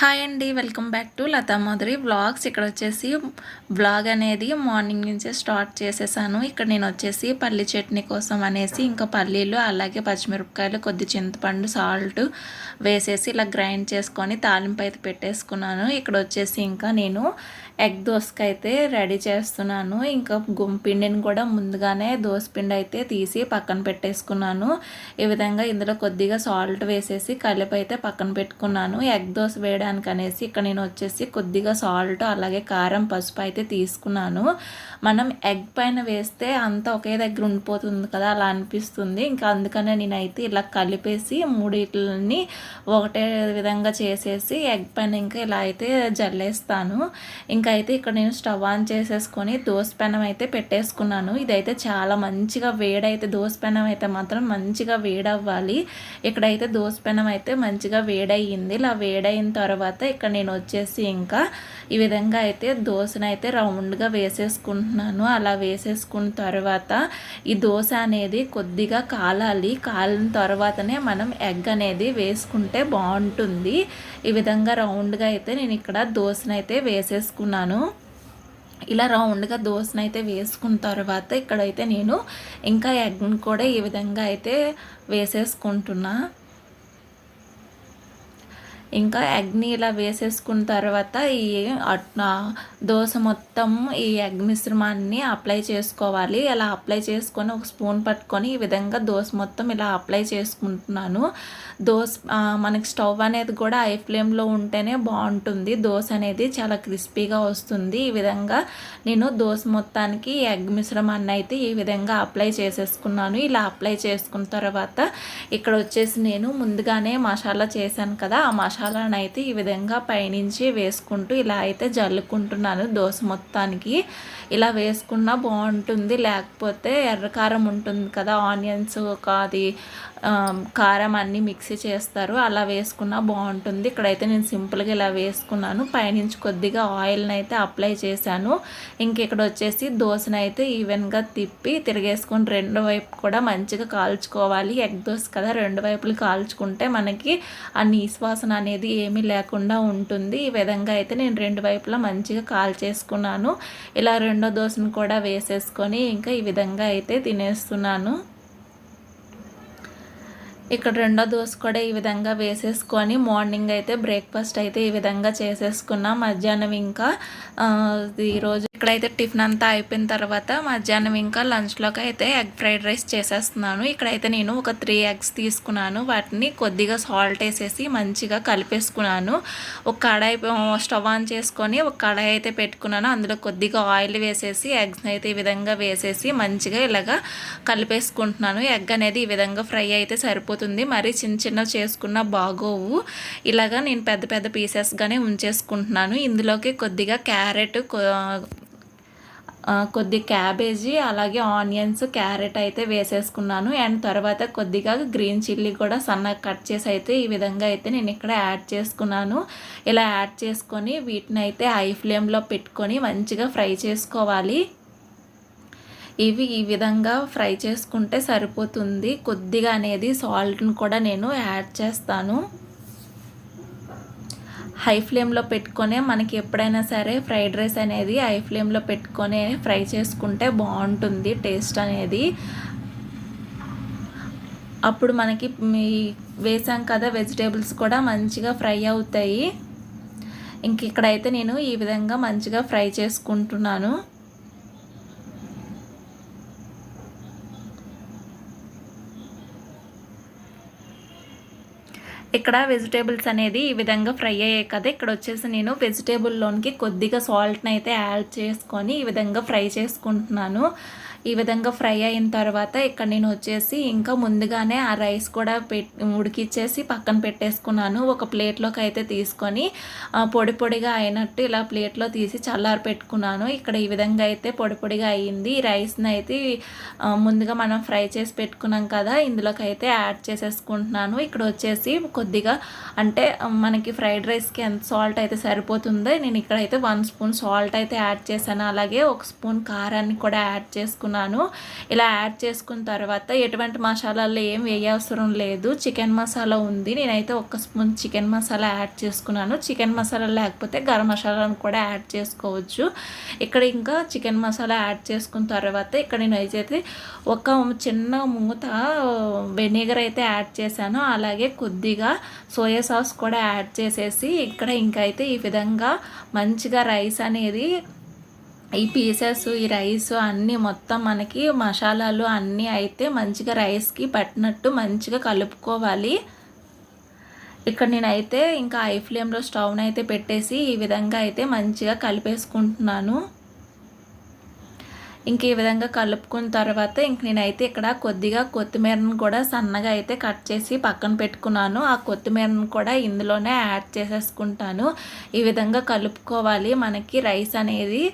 Hi అండి, welcome back to Latha Madhuri vlogs. ఇక్కడ వచ్చేసి వ్లాగ్ అనేది మార్నింగ్ నుంచే స్టార్ట్ చేసేసాను. ఇక్కడ నేను వచ్చేసి పల్లి చట్నీ కోసం అనేసి ఇంకా పల్లీలు అలాగే పచ్చిమిరపకాయలు కొద్ది చింతపండు సాల్ట్ వేసేసి ఇలా గ్రైండ్ చేసుకొని తాలింపు అయితే పెట్టేసుకున్నాను. ఇక్కడ వచ్చేసి ఇంకా నేను ఎగ్ దోసకి అయితే రెడీ చేస్తున్నాను. ఇంకా పిండిని కూడా ముందుగానే దోసపిండి అయితే తీసి పక్కన పెట్టేసుకున్నాను. ఈ విధంగా ఇందులో కొద్దిగా సాల్ట్ వేసేసి కలిపి అయితే పక్కన పెట్టుకున్నాను. ఎగ్ దోస వేయడానికి అనేసి ఇక్కడ నేను వచ్చేసి కొద్దిగా సాల్ట్ అలాగే కారం పసుపు అయితే తీసుకున్నాను. మనం ఎగ్ పైన వేస్తే అంతా ఒకే దగ్గర ఉండిపోతుంది కదా, అలా అనిపిస్తుంది. ఇంకా అందుకనే నేనైతే ఇలా కలిపేసి మూడిట్లని ఒకటే విధంగా చేసేసి ఎగ్ పైన ఇంకా ఇలా అయితే జల్లేస్తాను. ఇంకా అయితే ఇక్కడ నేను స్టవ్ ఆన్ చేసేసుకొని దోస పెనం అయితే పెట్టేసుకున్నాను. ఇదైతే చాలా మంచిగా వేడైతే దోస పెనం అయితే మాత్రం మంచిగా వేడవ్వాలి. ఇక్కడైతే దోస పెనం అయితే మంచిగా వేడయ్యింది. ఇలా వేడైన తర్వాత ఇక్కడ నేను వచ్చేసి ఇంకా ఈ విధంగా అయితే దోసను అయితే రౌండ్గా వేసేసుకుంటున్నాను. అలా వేసేసుకున్న తర్వాత ఈ దోశ అనేది కొద్దిగా కాలాలి. కాలిన తర్వాతనే మనం ఎగ్ అనేది వేసుకుంటే బాగుంటుంది. ఈ విధంగా రౌండ్గా అయితే నేను ఇక్కడ దోశను అయితే వేసేసుకున్నాను. ఇలా రౌండ్గా దోశను అయితే వేసుకున్న తర్వాత ఇక్కడైతే నేను ఇంకా ఎగ్ని కూడా ఈ విధంగా అయితే వేసేసుకుంటున్నా. ఇంకా ఎగ్ని ఇలా వేసేసుకున్న తర్వాత ఈ దోశ మొత్తం ఈ ఎగ్ మిశ్రమాన్ని అప్లై చేసుకోవాలి. అలా అప్లై చేసుకొని ఒక స్పూన్ పట్టుకొని ఈ విధంగా దోశ మొత్తం ఇలా అప్లై చేసుకుంటున్నాను. మనకి స్టవ్ అనేది కూడా హై ఫ్లేమ్లో ఉంటేనే బాగుంటుంది. దోశ అనేది చాలా క్రిస్పీగా వస్తుంది. ఈ విధంగా నేను దోశ మొత్తానికి ఎగ్ మిశ్రమాన్ని అయితే ఈ విధంగా అప్లై చేసేసుకున్నాను. ఇలా అప్లై చేసుకున్న తర్వాత ఇక్కడ వచ్చేసి నేను ముందుగానే మసాలా చేశాను కదా, ఆ మసాలాను అయితే ఈ విధంగా పైనుంచి వేసుకుంటూ ఇలా అయితే జల్లుకుంటున్నాను దోశ మొత్తానికి. ఇలా వేసుకున్నా బాగుంటుంది. లేకపోతే ఎర్రకారం ఉంటుంది కదా, ఆనియన్స్ అది కారం అన్నీ మిక్సీ చేస్తారు, అలా వేసుకున్నా బాగుంటుంది. ఇక్కడైతే నేను సింపుల్గా ఇలా వేసుకున్నాను. పైనుంచి కొద్దిగా ఆయిల్ని అయితే అప్లై చేశాను. ఇక్కడ వచ్చేసి దోశను అయితే ఈవెన్గా తిప్పి తిరిగేసుకొని రెండు వైపు కూడా మంచిగా కాల్చుకోవాలి. ఎగ్ దోశ కదా, రెండు వైపులు కాల్చుకుంటే మనకి ఆ నీసువాసన అనేది ఏమీ లేకుండా ఉంటుంది. ఈ విధంగా అయితే నేను రెండు వైపులా మంచిగా కాల్చేసుకున్నాను. ఇలా రెండో దోశను కూడా వేసేసుకొని ఇంకా ఈ విధంగా అయితే తినేస్తున్నాను. ఇక్కడ రెండో దోశ కూడా ఈ విధంగా వేసేసుకొని మార్నింగ్ అయితే బ్రేక్ఫాస్ట్ అయితే ఈ విధంగా చేసేసుకున్నాం. మధ్యాహ్నం ఇంకా ఈరోజు ఇక్కడైతే టిఫిన్ అంతా అయిపోయిన తర్వాత మధ్యాహ్నం ఇంకా లంచ్లోకి అయితే ఎగ్ ఫ్రైడ్ రైస్ చేసేస్తున్నాను. ఇక్కడైతే నేను ఒక 3 ఎగ్స్ తీసుకున్నాను. వాటిని కొద్దిగా సాల్ట్ వేసేసి మంచిగా కలిపేసుకున్నాను. ఒక కడాయి స్టవ్ ఆన్ చేసుకొని ఒక కడాయి అయితే పెట్టుకున్నాను. అందులో కొద్దిగా ఆయిల్ వేసేసి ఎగ్స్ అయితే ఈ విధంగా వేసేసి మంచిగా ఇలాగా కలిపేసుకుంటున్నాను. ఎగ్ అనేది ఈ విధంగా ఫ్రై అయితే సరిపోతుంది. మరి చిన్న చిన్న చేసుకున్న బాగోవు. ఇలాగా నేను పెద్ద పెద్ద పీసెస్గానే ఉంచేసుకుంటున్నాను. ఇందులోకి కొద్దిగా క్యారెట్, కొద్ది క్యాబేజీ అలాగే ఆనియన్స్, క్యారెట్ అయితే వేసేసుకున్నాను. అండ్ తర్వాత కొద్దిగా గ్రీన్ చిల్లీ కూడా సన్నగా కట్ చేసి అయితే ఈ విధంగా అయితే నేను ఇక్కడ యాడ్ చేసుకున్నాను. ఇలా యాడ్ చేసుకొని వీటిని అయితే హై ఫ్లేమ్లో పెట్టుకొని మంచిగా ఫ్రై చేసుకోవాలి. ఇవి ఈ విధంగా ఫ్రై చేసుకుంటే సరిపోతుంది. కొద్దిగా అనేది సాల్ట్ని కూడా నేను యాడ్ చేస్తాను. హై ఫ్లేమ్లో పెట్టుకొనే మనకి ఎప్పుడైనా సరే ఫ్రైడ్ రైస్ అనేది హై ఫ్లేమ్లో పెట్టుకొని ఫ్రై చేసుకుంటే బాగుంటుంది టేస్ట్ అనేది. అప్పుడు మనకి వేసాం కదా వెజిటేబుల్స్ కూడా మంచిగా ఫ్రై అవుతాయి. ఇక్కడైతే నేను ఈ విధంగా మంచిగా ఫ్రై చేసుకుంటున్నాను. ఇక్కడ వెజిటేబుల్స్ అనేది ఈ విధంగా ఫ్రై అయ్యాయి కదా, ఇక్కడ వచ్చేసి నేను వెజిటేబుల్లోనికి కొద్దిగా సాల్ట్ని అయితే యాడ్ చేసుకొని ఈ విధంగా ఫ్రై చేసుకుంటున్నాను. ఈ విధంగా ఫ్రై అయిన తర్వాత ఇక్కడ నేను వచ్చేసి ఇంకా ముందుగానే ఆ రైస్ కూడా ఉడికిచ్చేసి పక్కన పెట్టేసుకున్నాను. ఒక ప్లేట్లోకి అయితే తీసుకొని పొడి పొడిగా అయినట్టు ఇలా ప్లేట్లో తీసి చల్లారి పెట్టుకున్నాను. ఇక్కడ ఈ విధంగా అయితే పొడి పొడిగా అయ్యింది. ఈ రైస్ని అయితే ముందుగా మనం ఫ్రై చేసి పెట్టుకున్నాం కదా, ఇందులోకి అయితే యాడ్ చేసేసుకుంటున్నాను. ఇక్కడ వచ్చేసి కొద్దిగా అంటే మనకి ఫ్రైడ్ రైస్కి ఎంత సాల్ట్ అయితే సరిపోతుందో నేను ఇక్కడైతే 1 స్పూన్ సాల్ట్ అయితే యాడ్ చేశాను. అలాగే 1 స్పూన్ కారాన్ని కూడా యాడ్ చేసుకున్నాను. చేసుకున్నాను. ఇలా యాడ్ చేసుకున్న తర్వాత ఎటువంటి మసాలాలు ఏం వేయవసరం లేదు. చికెన్ మసాలా ఉంది, నేనైతే 1 స్పూన్ చికెన్ మసాలా యాడ్ చేసుకున్నాను. చికెన్ మసాలా లేకపోతే గరం మసాలాను కూడా యాడ్ చేసుకోవచ్చు. ఇక్కడ ఇంకా చికెన్ మసాలా యాడ్ చేసుకున్న తర్వాత ఇక్కడ నేనైతే ఒక చిన్న మూత వెనిగర్ అయితే యాడ్ చేశాను. అలాగే కొద్దిగా సోయా సాస్ కూడా యాడ్ చేసేసి ఇక్కడ ఇంకైతే ఈ విధంగా మంచిగా రైస్ అనేది ఈ పీసెస్ ఈ రైస్ అన్నీ మొత్తం మనకి మసాలాలు అన్నీ అయితే మంచిగా రైస్కి పట్టినట్టు మంచిగా కలుపుకోవాలి. ఇక్కడ నేనైతే ఇంకా హై ఫ్లేమ్లో స్టవ్ని అయితే పెట్టేసి ఈ విధంగా అయితే మంచిగా కలిపేసుకుంటున్నాను. ఇంక ఈ విధంగా కలుపుకున్న తర్వాత ఇంక నేనైతే ఇక్కడ కొద్దిగా కొత్తిమీరను కూడా సన్నగా అయితే కట్ చేసి పక్కన పెట్టుకున్నాను. ఆ కొత్తిమీరను కూడా ఇందులోనే యాడ్ చేసేసుకుంటాను. ఈ విధంగా కలుపుకోవాలి మనకి రైస్ అనేది.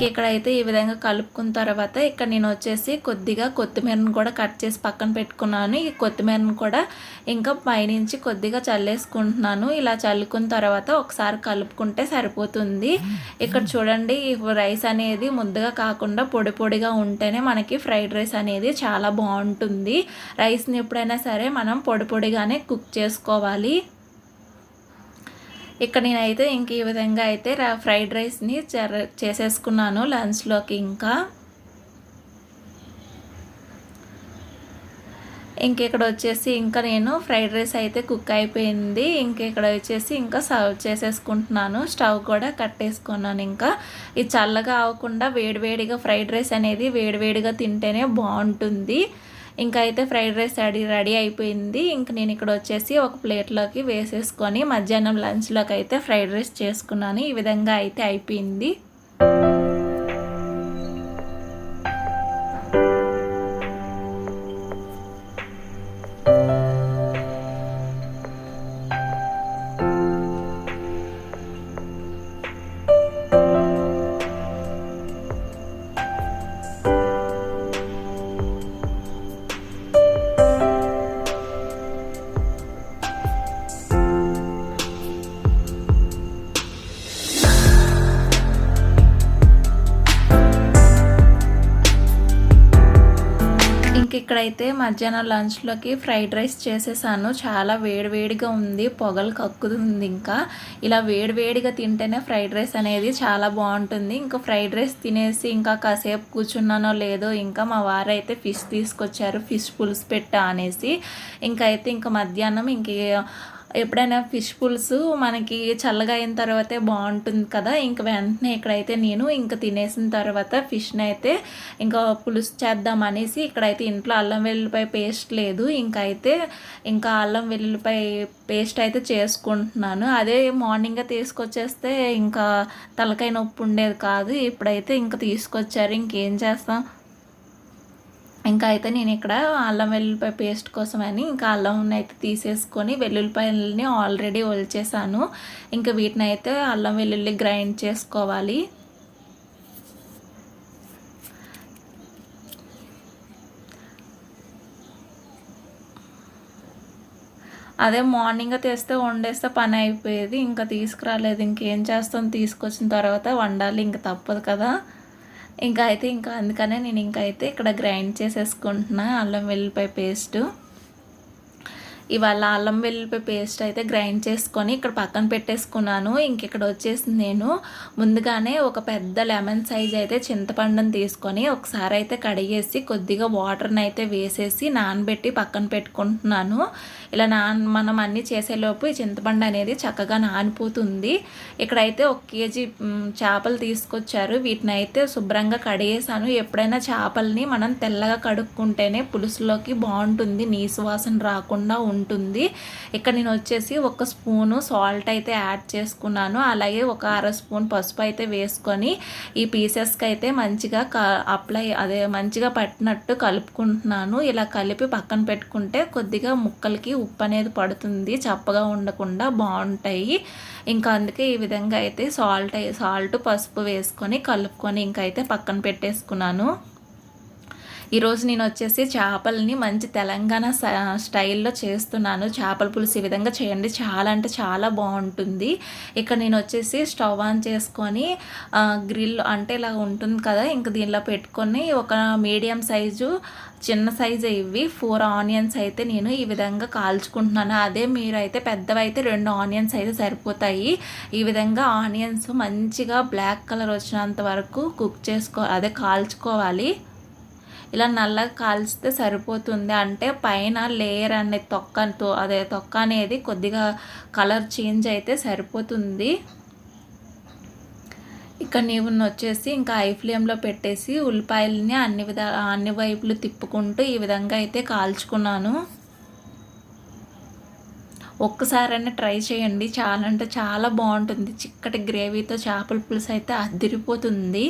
ఇక్కడైతే ఈ విధంగా కలుపుకున్న తర్వాత ఇక్కడ నేను వచ్చేసి కొద్దిగా కొత్తిమీరను కూడా కట్ చేసి పక్కన పెట్టుకున్నాను. ఈ కొత్తిమీరను కూడా ఇంకా పైనుంచి కొద్దిగా చల్లేసుకుంటున్నాను. ఇలా చల్లుకున్న తర్వాత ఒకసారి కలుపుకుంటే సరిపోతుంది. ఇక్కడ చూడండి, ఈ రైస్ అనేది ముద్దగా కాకుండా పొడి పొడిగా ఉంటేనే మనకి ఫ్రైడ్ రైస్ అనేది చాలా బాగుంటుంది. రైస్ని ఎప్పుడైనా సరే మనం పొడి పొడిగానే కుక్ చేసుకోవాలి. ఇక్కడ నేనైతే ఇంక ఈ విధంగా అయితే ఫ్రైడ్ రైస్ని చేసేసుకున్నాను లంచ్లోకి. ఇక్కడ వచ్చేసి ఇంకా నేను ఫ్రైడ్ రైస్ అయితే కుక్ అయిపోయింది. ఇక్కడ వచ్చేసి ఇంకా సర్వ్ చేసేసుకుంటున్నాను. స్టవ్ కూడా కట్టేసుకున్నాను. ఇంకా ఇది చల్లగా అవ్వకుండా వేడివేడిగా ఫ్రైడ్ రైస్ అనేది వేడివేడిగా తింటేనే బాగుంటుంది. ఇంకా అయితే ఫ్రైడ్ రైస్ రెడీ అయిపోయింది. ఇంక నేను ఇక్కడ వచ్చేసి ఒక ప్లేట్లోకి వేసేసుకొని మధ్యాహ్నం లంచ్లోకి అయితే ఫ్రైడ్ రైస్ చేసుకున్నాను. ఈ విధంగా అయితే అయిపోయింది. ఇక్కడైతే మధ్యాహ్నం లంచ్లోకి ఫ్రైడ్ రైస్ చేసేసాను. చాలా వేడివేడిగా ఉంది, పొగలు కక్కుతుంది. ఇంకా ఇలా వేడివేడిగా తింటేనే ఫ్రైడ్ రైస్ అనేది చాలా బాగుంటుంది. ఇంకా ఫ్రైడ్ రైస్ తినేసి ఇంకా కాసేపు కూర్చున్నానో లేదో ఇంకా మా వారైతే ఫిష్ తీసుకొచ్చారు, ఫిష్ పులుసు పెట్టా అనేసి. ఇంకా మధ్యాహ్నం ఎప్పుడైనా ఫిష్ పులుసు మనకి చల్లగా అయిన తర్వాతే బాగుంటుంది కదా. వెంటనే ఇక్కడైతే నేను తినేసిన తర్వాత ఫిష్ని అయితే పులుసు చేద్దాం అనేసి ఇక్కడైతే ఇంట్లో అల్లం వెల్లుల్లిపాయ పేస్ట్ లేదు. అల్లం వెల్లుల్లిపాయ పేస్ట్ అయితే చేసుకుంటున్నాను. అదే మార్నింగ్గా తీసుకొచ్చేస్తే తలకాయ నొప్పి ఉండేది కాదు. ఇప్పుడైతే తీసుకొచ్చారు, ఇంకేం చేస్తాం. అయితే నేను ఇక్కడ అల్లం వెల్లుల్లిపాయ పేస్ట్ కోసమని అల్లం అయితే తీసేసుకొని వెల్లుల్లిపాయలని ఆల్రెడీ ఒలిచేసాను. వీటిని అయితే అల్లం వెల్లుల్లి గ్రైండ్ చేసుకోవాలి. అదే మార్నింగ్ తెస్తే వండేస్తే పని అయిపోయేది. తీసుకురాలేదు, ఇంకేం చేస్తాం, తీసుకొచ్చిన తర్వాత వండాలి, తప్పదు కదా. అందుకనే నేను ఇక్కడ గ్రైండ్ చేసేసుకుంటున్నా అల్లం వెల్లుల్లిపాయ పేస్ట్. ఇవాళ అల్లం వెల్లుల్లిపాయ పేస్ట్ అయితే గ్రైండ్ చేసుకొని ఇక్కడ పక్కన పెట్టేసుకున్నాను. ఇక్కడ వచ్చేసి నేను ముందుగానే ఒక పెద్ద లెమన్ సైజ్ అయితే చింతపండుని తీసుకొని ఒకసారి అయితే కడిగేసి కొద్దిగా వాటర్ని అయితే వేసేసి నానబెట్టి పక్కన పెట్టుకుంటున్నాను. ఇలా మనం అన్నీ చేసేలోపు ఈ చింతపండు అనేది చక్కగా నానిపోతుంది. ఇక్కడైతే 1 కేజీ చేపలు తీసుకొచ్చారు. వీటిని అయితే శుభ్రంగా కడిగేసాను. ఎప్పుడైనా చేపల్ని మనం తెల్లగా కడుక్కుంటేనే పులుసులోకి బాగుంటుంది, నీసు వాసన రాకుండా ఉంటుంది. ఇక్కడ నేను వచ్చేసి 1 స్పూను సాల్ట్ అయితే యాడ్ చేసుకున్నాను. అలాగే 1/2 స్పూన్ పసుపు అయితే వేసుకొని ఈ పీసెస్కి అయితే మంచిగా మంచిగా పట్టినట్టు కలుపుకుంటున్నాను. ఇలా కలిపి పక్కన పెట్టుకుంటే కొద్దిగా ముక్కలకి ఉప్పు అనేది పడుతుంది, చప్పగా ఉండకుండా బాగుంటాయి. అందుకే ఈ విధంగా అయితే సాల్ట్ పసుపు వేసుకొని కలుపుకొని అయితే పక్కన పెట్టేసుకున్నాను. ఈరోజు నేను వచ్చేసి చేపల్ని మంచి తెలంగాణ స్టైల్లో చేస్తున్నాను. చేపల పులుసు ఈ విధంగా చేయండి, చాలా అంటే చాలా బాగుంటుంది. ఇక్కడ నేను వచ్చేసి స్టవ్ ఆన్ చేసుకొని గ్రిల్ అంటే ఇలా ఉంటుంది కదా, ఇంక దీనిలో పెట్టుకొని ఒక మీడియం సైజు చిన్న సైజు ఇవి 4 ఆనియన్స్ అయితే నేను ఈ విధంగా కాల్చుకుంటున్నాను. అదే మీరైతే పెద్దవైతే 2 ఆనియన్స్ అయితే సరిపోతాయి. ఈ విధంగా ఆనియన్స్ మంచిగా బ్లాక్ కలర్ వచ్చినంత వరకు కాల్చుకోవాలి. ఇలా నల్లగా కాల్చితే సరిపోతుంది. అంటే పైన లేయర్ అనేది తొక్క అనేది కొద్దిగా కలర్ చేంజ్ అయితే సరిపోతుంది. ఇక్కడ నేను వచ్చేసి ఇంకా హై ఫ్లేమ్లో పెట్టేసి ఉల్లిపాయలని అన్ని వైపులు తిప్పుకుంటూ ఈ విధంగా అయితే కాల్చుకున్నాను. ఒక్కసారైనా ట్రై చేయండి, చాలా అంటే చాలా బాగుంటుంది. చిక్కటి గ్రేవీతో చేపల పులుసు అయితే అదిరిపోతుంది.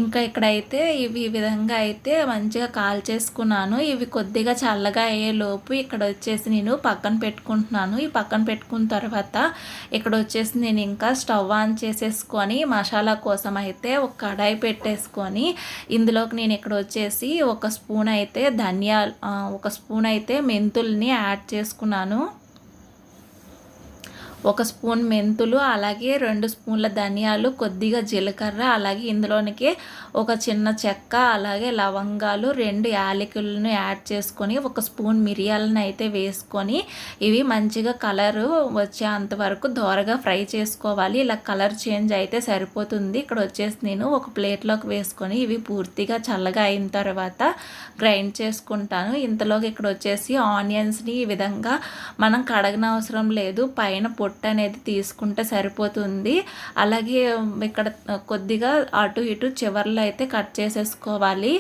ఇంకా ఇక్కడైతే ఇవి ఈ విధంగా అయితే మంచిగా కాల్చేసుకున్నాను. ఇవి కొద్దిగా చల్లగా అయ్యేలోపు ఇక్కడ వచ్చేసి నేను పక్కన పెట్టుకుంటున్నాను. ఈ పక్కన పెట్టుకున్న తర్వాత ఇక్కడ వచ్చేసి నేను ఇంకా స్టవ్ ఆన్ చేసేసుకొని మసాలా కోసం అయితే ఒక కడాయి పెట్టేసుకొని ఇందులోకి నేను ఇక్కడ వచ్చేసి ఒక స్పూన్ అయితే మెంతుల్ని యాడ్ చేసుకున్నాను. 1 స్పూన్ మెంతులు, అలాగే 2 స్పూన్ల ధనియాలు, కొద్దిగా జీలకర్ర, అలాగే ఇందులోనికి ఒక చిన్న చెక్క, అలాగే లవంగాలు, 2 యాలకులను యాడ్ చేసుకొని 1 స్పూన్ మిరియాలను అయితే వేసుకొని ఇవి మంచిగా కలరు వచ్చేంత వరకు దోరగా ఫ్రై చేసుకోవాలి. ఇలా కలర్ చేంజ్ అయితే సరిపోతుంది. ఇక్కడ వచ్చేసి నేను ఒక ప్లేట్లోకి వేసుకొని ఇవి పూర్తిగా చల్లగా అయిన తర్వాత గ్రైండ్ చేసుకుంటాను. ఇంతలోకి ఇక్కడ వచ్చేసి ఆనియన్స్ని ఈ విధంగా మనం కడగనవసరం లేదు, పైన పొట్టు అనేది తీసుకుంటే సరిపోతుంది. అలాగే ఇక్కడ కొద్దిగా అటు ఇటు చివర్లో అయితే కట్ చేసేసుకోవాలి.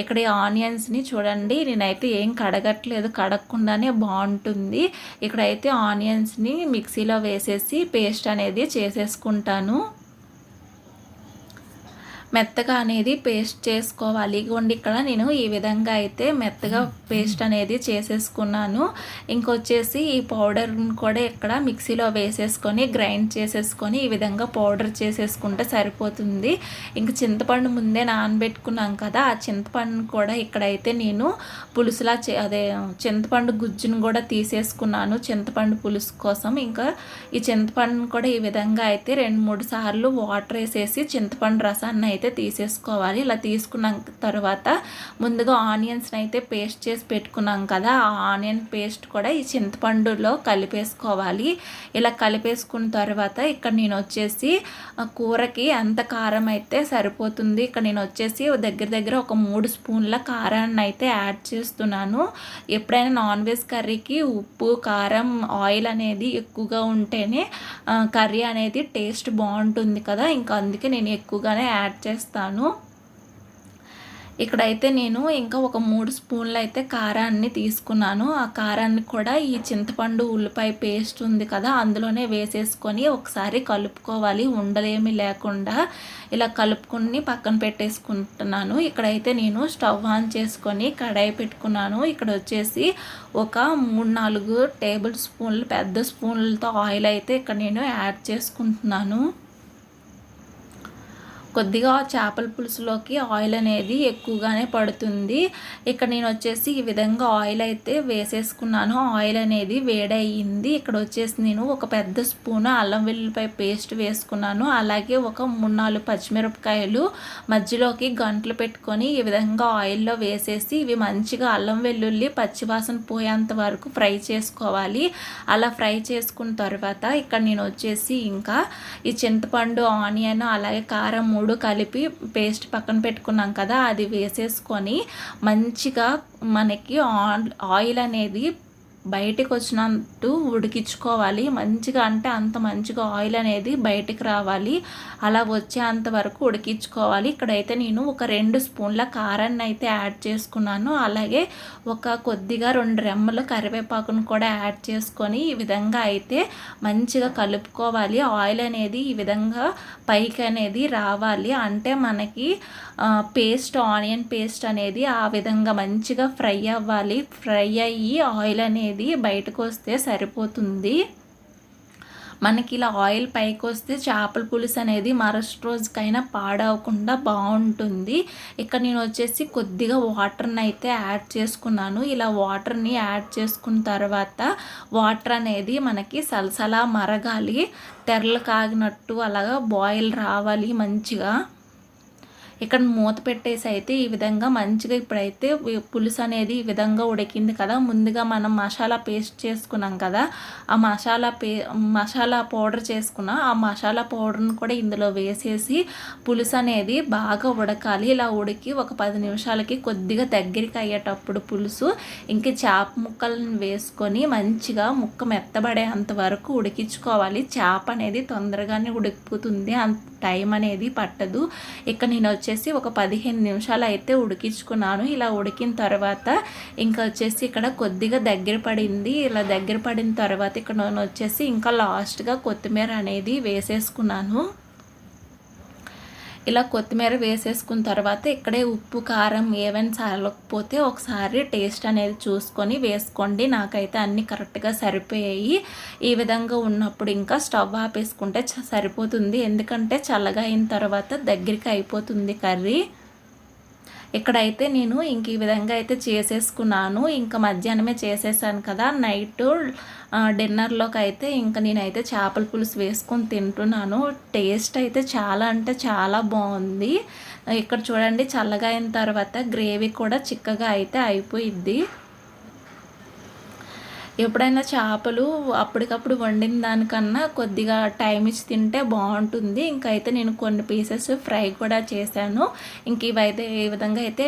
ఇక్కడ ఆనియన్స్ని చూడండి, నేనైతే ఏం కడగట్లేదు, కడగకుండానే బాగుంటుంది. ఇక్కడైతే ఆనియన్స్ని మిక్సీలో వేసేసి పేస్ట్ అనేది చేసేసుకుంటాను. మెత్తగా అనేది పేస్ట్ చేసుకోవాలి. ఇదిగోండి ఇక్కడ నేను ఈ విధంగా అయితే మెత్తగా పేస్ట్ అనేది చేసేసుకున్నాను. ఇంకొచ్చేసి ఈ పౌడర్ని కూడా ఇక్కడ మిక్సీలో వేసేసుకొని గ్రైండ్ చేసేసుకొని ఈ విధంగా పౌడర్ చేసేసుకుంటే సరిపోతుంది. ఇంక చింతపండు ముందే నానబెట్టుకున్నాం కదా, ఆ చింతపండు కూడా ఇక్కడైతే నేను పులుసులా చింతపండు గుజ్జును కూడా తీసేసుకున్నాను చింతపండు పులుసు కోసం. ఇంకా ఈ చింతపండును కూడా ఈ విధంగా అయితే 2-3 సార్లు వాటర్ వేసేసి చింతపండు రసాన్ని అయితే తీసేసుకోవాలి. ఇలా తీసుకున్న తర్వాత ముందుగా ఆనియన్స్ని అయితే పేస్ట్ చేసి పెట్టుకున్నాం కదా, ఆ ఆనియన్ పేస్ట్ కూడా ఈ చింతపండులో కలిపేసుకోవాలి. ఇలా కలిపేసుకున్న తర్వాత ఇక్కడ నేను వచ్చేసి కూరకి ఎంత కారం అయితే సరిపోతుంది. ఇక్కడ నేను వచ్చేసి దగ్గర ఒక 3 స్పూన్ల కారాన్ని అయితే యాడ్ చేస్తున్నాను. ఎప్పుడైనా నాన్ వెజ్ కర్రీకి ఉప్పు, కారం, ఆయిల్ అనేది ఎక్కువగా ఉంటేనే కర్రీ అనేది టేస్ట్ బాగుంటుంది కదా, ఇంకా అందుకే నేను ఎక్కువగానే యాడ్ చేస్తాను. ఇక్కడైతే నేను ఇంకా ఒక 3 స్పూన్లు అయితే కారాన్ని తీసుకున్నాను. ఆ కారాన్ని కూడా ఈ చింతపండు ఉల్లిపాయ పేస్ట్ ఉంది కదా అందులోనే వేసేసుకొని ఒకసారి కలుపుకోవాలి, ఉండలేమి లేకుండా ఇలా కలుపుకొని పక్కన పెట్టేసుకుంటున్నాను. ఇక్కడైతే నేను స్టవ్ ఆన్ చేసుకొని కడాయి పెట్టుకున్నాను. ఇక్కడ వచ్చేసి ఒక 3-4 టేబుల్ స్పూన్లు పెద్ద స్పూన్లతో ఆయిల్ అయితే ఇక్కడ నేను యాడ్ చేసుకుంటున్నాను. కొద్దిగా చేపల పులుసులోకి ఆయిల్ అనేది ఎక్కువగానే పడుతుంది. ఇక్కడ నేను వచ్చేసి ఈ విధంగా ఆయిల్ అయితే వేసేసుకున్నాను. ఆయిల్ అనేది వేడయింది. ఇక్కడ వచ్చేసి నేను ఒక పెద్ద స్పూను అల్లం వెల్లుల్లిపాయ పేస్ట్ వేసుకున్నాను. అలాగే ఒక 3-4 పచ్చిమిరపకాయలు మధ్యలోకి గంటలు పెట్టుకొని ఈ విధంగా ఆయిల్లో వేసేసి ఇవి మంచిగా అల్లం వెల్లుల్లి పచ్చివాసన పోయేంత వరకు ఫ్రై చేసుకోవాలి. అలా ఫ్రై చేసుకున్న తర్వాత ఇక్కడ నేను వచ్చేసి ఇంకా ఈ చింతపండు, ఆనియన్, అలాగే కారం 3 కలిపి పేస్ట్ పక్కన పెట్టుకున్నాం కదా, అది వేసేసుకొని మంచిగా మనకి ఆయిల్ అనేది బయటికి వచ్చినట్టు ఉడికించుకోవాలి. మంచిగా అంటే అంత మంచిగా ఆయిల్ అనేది బయటికి రావాలి. అలా వచ్చేంత వరకు ఉడికించుకోవాలి. ఇక్కడైతే నేను ఒక 2 స్పూన్ల కారాన్ని అయితే యాడ్ చేసుకున్నాను. అలాగే కొద్దిగా 2 రెమ్మల కరివేపాకును కూడా యాడ్ చేసుకొని ఈ విధంగా అయితే మంచిగా కలుపుకోవాలి. ఆయిల్ అనేది ఈ విధంగా పైకి అనేది రావాలి. అంటే మనకి ఆనియన్ పేస్ట్ అనేది ఆ విధంగా మంచిగా ఫ్రై అవ్వాలి. ఫ్రై అయ్యి ఆయిల్ అనేది బయటకు వస్తే సరిపోతుంది. మనకి ఇలా ఆయిల్ పైకి వస్తే చేపల పులుసు అనేది మరుసటి రోజుకైనా పాడవకుండా బాగుంటుంది. ఇక్కడ నేను వచ్చేసి కొద్దిగా వాటర్ని అయితే యాడ్ చేసుకున్నాను. ఇలా వాటర్ని యాడ్ చేసుకున్న తర్వాత వాటర్ అనేది మనకి సలసలా మరగాలి, తెరలు కాగినట్టు అలాగా బాయిల్ రావాలి మంచిగా. ఇక్కడ మూత పెట్టేసి అయితే ఈ విధంగా మంచిగా ఇప్పుడైతే పులుసు అనేది ఈ విధంగా ఉడికింది కదా. ముందుగా మనం మసాలా పేస్ట్ చేసుకున్నాం కదా, ఆ మసాలా పౌడర్ చేసుకున్న ఆ మసాలా పౌడర్ని కూడా ఇందులో వేసేసి పులుసు అనేది బాగా ఉడకాలి. ఇలా ఉడికి ఒక 10 నిమిషాలకి కొద్దిగా దగ్గరికి అయ్యేటప్పుడు పులుసు ఇంక చేప ముక్కలను వేసుకొని మంచిగా ముక్క మెత్తబడేంత వరకు ఉడికించుకోవాలి. చేప అనేది తొందరగానే ఉడికిపోతుంది, అంత టైం అనేది పట్టదు. ఇక్కడ నేను వచ్చేసి ఒక 15 నిమిషాలు అయితే ఉడికించుకున్నాను. ఇలా ఉడికిన తర్వాత ఇంకా వచ్చేసి ఇక్కడ కొద్దిగా దగ్గర పడింది. ఇలా దగ్గర పడిన తర్వాత ఇక్కడ నేను వచ్చేసి ఇంకా లాస్ట్గా కొత్తిమీర అనేది వేసేసుకున్నాను. ఇలా కొత్తిమీర వేసేసుకున్న తర్వాత ఇక్కడే ఉప్పు కారం ఏమైనా చాలకపోతే ఒకసారి టేస్ట్ అనేది చూసుకొని వేసుకోండి. నాకైతే అన్నీ కరెక్ట్గా సరిపోయాయి. ఈ విధంగా ఉన్నప్పుడు ఇంకా స్టవ్ ఆపేసుకుంటే సరిపోతుంది, ఎందుకంటే చల్లగా అయిన తర్వాత దగ్గరికి అయిపోతుంది కర్రీ. ఇక్కడైతే నేను ఇంక ఈ విధంగా అయితే చేసేసుకున్నాను. ఇంకా మధ్యాహ్నమే చేసేసాను కదా, నైట్ డిన్నర్లోకి అయితే ఇంకా నేనైతే చేపల పులుసు వేసుకొని తింటున్నాను. టేస్ట్ అయితే చాలా అంటే చాలా బాగుంది. ఇక్కడ చూడండి, చల్లగా అయిన తర్వాత గ్రేవీ కూడా చిక్కగా అయితే అయిపోయిద్ది. ఎప్పుడైనా చేపలు అప్పటికప్పుడు వండిన దానికన్నా కొద్దిగా టైం ఇచ్చి తింటే బాగుంటుంది. ఇంకైతే నేను కొన్ని పీసెస్ ఫ్రై కూడా చేశాను. ఇంక ఇవైతే ఈ విధంగా అయితే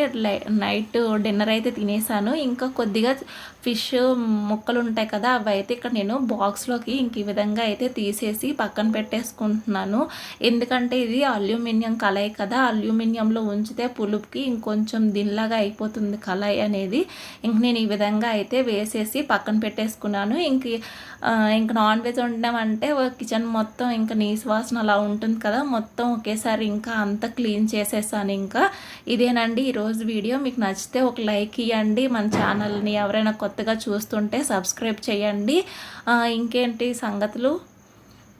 నైట్ డిన్నర్ అయితే తినేసాను. ఇంకా కొద్దిగా ఫిష్ ముక్కలు ఉంటాయి కదా, అవి అయితే ఇక్కడ నేను బాక్స్లోకి ఇంక ఈ విధంగా అయితే తీసేసి పక్కన పెట్టేసుకుంటున్నాను. ఎందుకంటే ఇది అల్యూమినియం కళాయి కదా, అల్యూమినియంలో ఉంచితే పులుపుకి ఇంకొంచెం దిల్లాగా అయిపోతుంది కళాయి అనేది. ఇంక నేను ఈ విధంగా అయితే వేసేసి పక్కన పెట్టేసుకున్నాను. ఇంక నాన్ వెజ్ వండామంటే కిచెన్ మొత్తం ఇంకా నీసు వాసన అలా ఉంటుంది కదా, మొత్తం ఒకేసారి ఇంకా అంతా క్లీన్ చేసేసాను. ఇంకా ఇదేనండి ఈరోజు వీడియో. మీకు నచ్చితే ఒక లైక్ ఇవ్వండి. మన ఛానల్ని ఎవరైనా కొత్తగా చూస్తుంటే సబ్స్క్రైబ్ చేయండి. ఇంకేంటి సంగతులు?